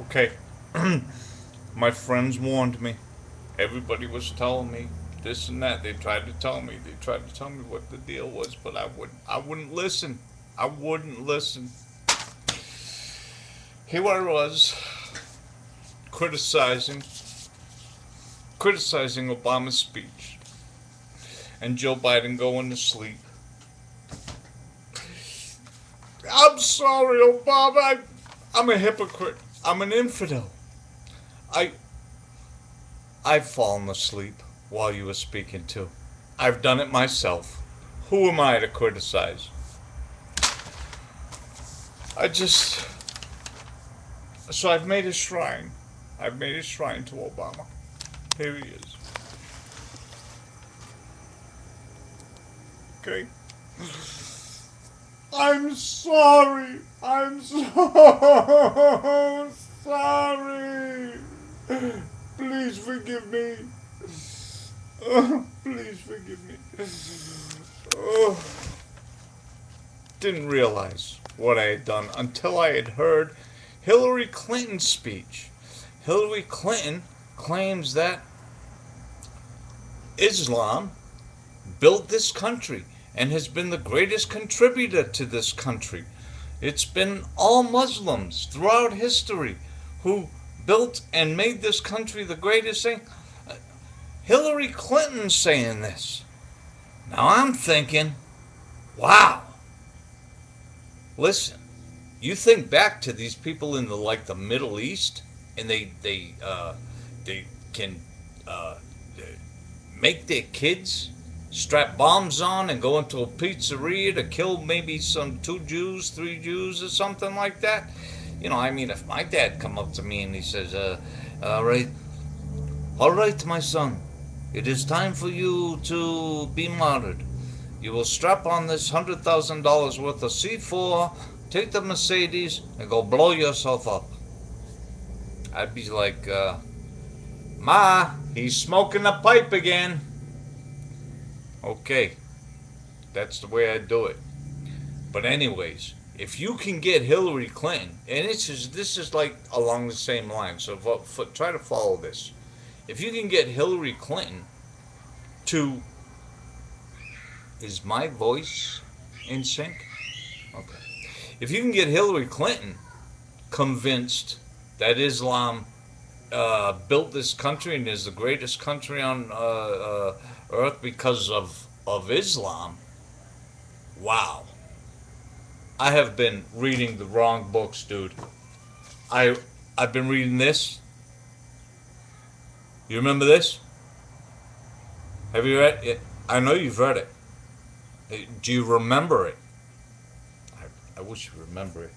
Okay. My friends warned me. Everybody was telling me this and that. They tried to tell me. They tried to tell me what the deal was, but I wouldn't listen. I wouldn't listen. Here I was criticizing criticizing Obama's speech and Joe Biden going to sleep. I'm sorry, Obama. I'm a hypocrite. I'm an infidel. I I've fallen asleep while you were speaking too. I've done it myself. Who am I to criticize? I just so I've made a shrine. I've made a shrine to Obama. Here he is. Okay. I'm sorry. I'm so sorry. Please forgive me. Please forgive me. Oh, didn't realize what I had done until I had heard Hillary Clinton's speech. Hillary Clinton claims that Islam built this country and has been the greatest contributor to this country. It's been all Muslims throughout history who built and made this country the greatest thing. Hillary Clinton saying this. Now I'm thinking, wow. Listen, you think back to these people in the Middle East, and they can uh, make their kids strap bombs on and go into a pizzeria to kill maybe some 2 Jews, 3 Jews, or something like that. I mean, if my dad come up to me and he says, all right, my son, it is time for you to be martyred. You will strap on this $100,000 worth of C4, take the Mercedes, and go blow yourself up. I'd be like, Ma, he's smoking a pipe again. Okay, that's the way I do it. But anyways, if you can get Hillary Clinton, and this is like along the same line, so try to follow this. If you can get Hillary Clinton to, is my voice in sync? Okay. If you can get Hillary Clinton convinced that Islam built this country and is the greatest country on earth because of Islam, wow. I have been reading the wrong books, dude. I've been reading this. You remember this? Have you read it? I know you've read it. Do you remember it? I wish you remember it.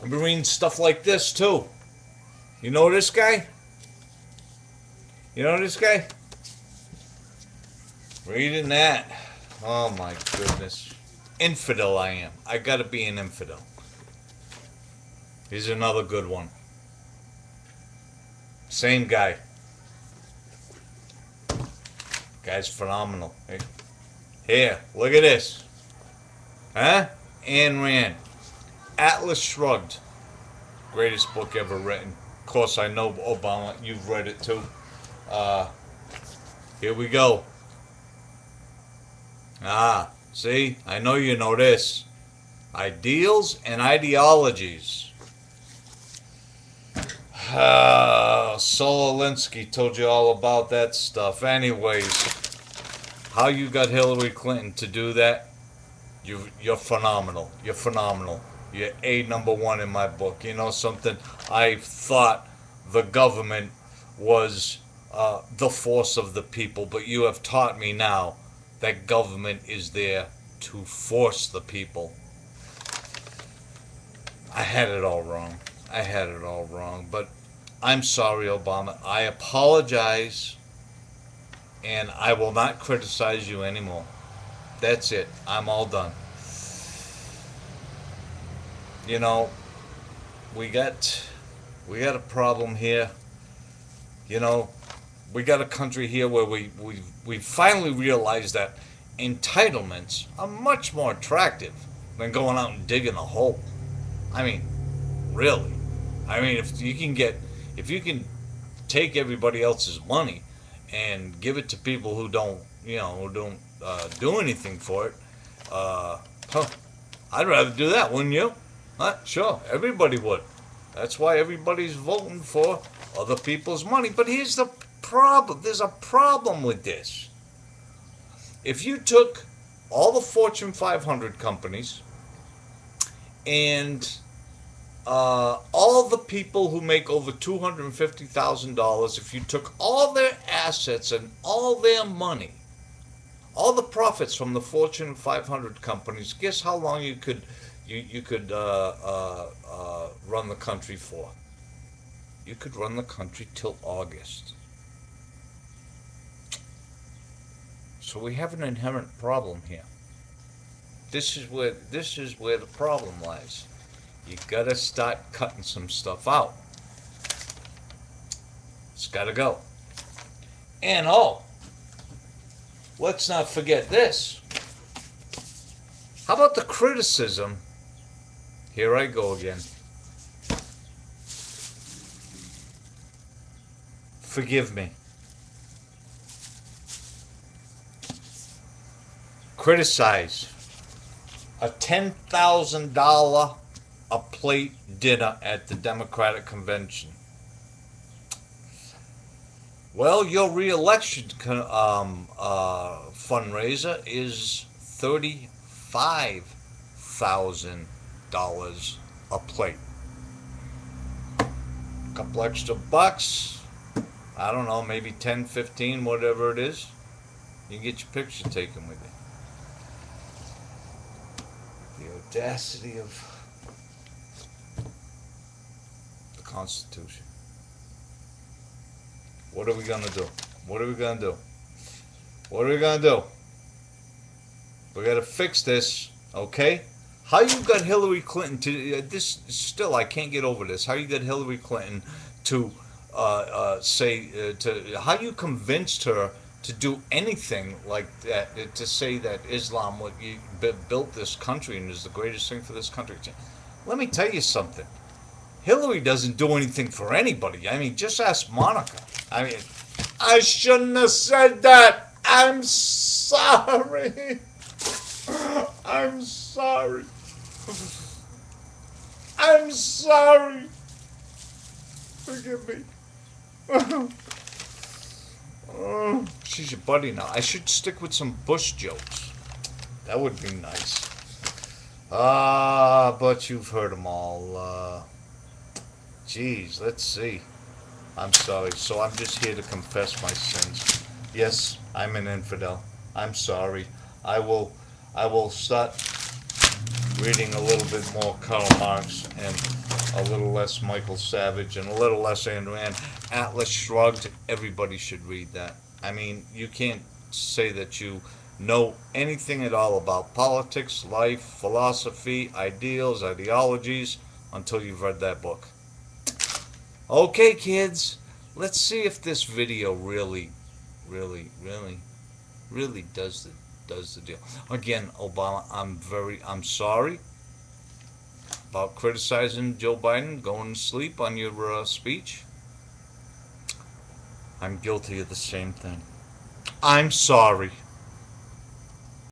I've been reading stuff like this too. You know this guy? You know this guy? Reading that. Oh my goodness. Infidel I am. I gotta be an infidel. Here's another good one. Same guy. Guy's phenomenal. Here, look at this. Huh? Ayn Rand. Atlas Shrugged. Greatest book ever written. Of course, I know Obama. You've read it too. Here we go. See? I know you know this. Ideals and ideologies. Solinsky told you all about that stuff. Anyways, how you got Hillary Clinton to do that? You're phenomenal. You're phenomenal. You're #1 in my book. You know something? I thought the government was the force of the people, but you have taught me now that government is there to force the people. I had it all wrong. But I'm sorry, Obama. I apologize, and I will not criticize you anymore. That's it. I'm all done. You know, we got a problem here. You know, we got a country here where we finally realized that entitlements are much more attractive than going out and digging a hole. I mean, really. I mean, if you can take everybody else's money and give it to people who don't, who don't do anything for it, huh, I'd rather do that, wouldn't you? Huh? Sure, everybody would. That's why everybody's voting for other people's money. But here's the problem. There's a problem with this. If you took all the Fortune 500 companies and all the people who make over $250,000, if you took all their assets and all their money, all the profits from the Fortune 500 companies, guess how long you could run the country for? You could run the country till August. So we have an inherent problem here. This is where the problem lies. You gotta start cutting some stuff out. It's gotta go. And let's not forget this. How about the criticism? Here I go again. Forgive me. Criticize a $10,000 a plate dinner at the Democratic convention. Well, your re-election fundraiser is $35,000 a plate. A couple extra bucks, I don't know, maybe 10, 15, whatever it is. You can get your picture taken with it. The audacity of the Constitution. What are we gonna do? What are we gonna do? What are we gonna do? We gotta fix this, okay? How you got Hillary Clinton to this? Still, I can't get over this. How you got Hillary Clinton to how you convinced her to do anything like that, to say that Islam built this country and is the greatest thing for this country. Let me tell you something. Hillary doesn't do anything for anybody. I mean, just ask Monica. I mean, I shouldn't have said that. I'm sorry. I'm sorry. I'm sorry. Forgive me. She's your buddy now. I should stick with some Bush jokes. That would be nice. But you've heard them all. Geez, let's see. I'm sorry. So I'm just here to confess my sins. Yes, I'm an infidel. I'm sorry. I will start reading a little bit more Karl Marx and a little less Michael Savage and a little less Ayn Rand. Atlas Shrugged. Everybody should read that. I mean, you can't say that you know anything at all about politics, life, philosophy, ideals, ideologies until you've read that book. Okay, kids, let's see if this video really does the deal. Again, Obama, I'm sorry about criticizing Joe Biden, going to sleep on your speech. I'm guilty of the same thing. I'm sorry.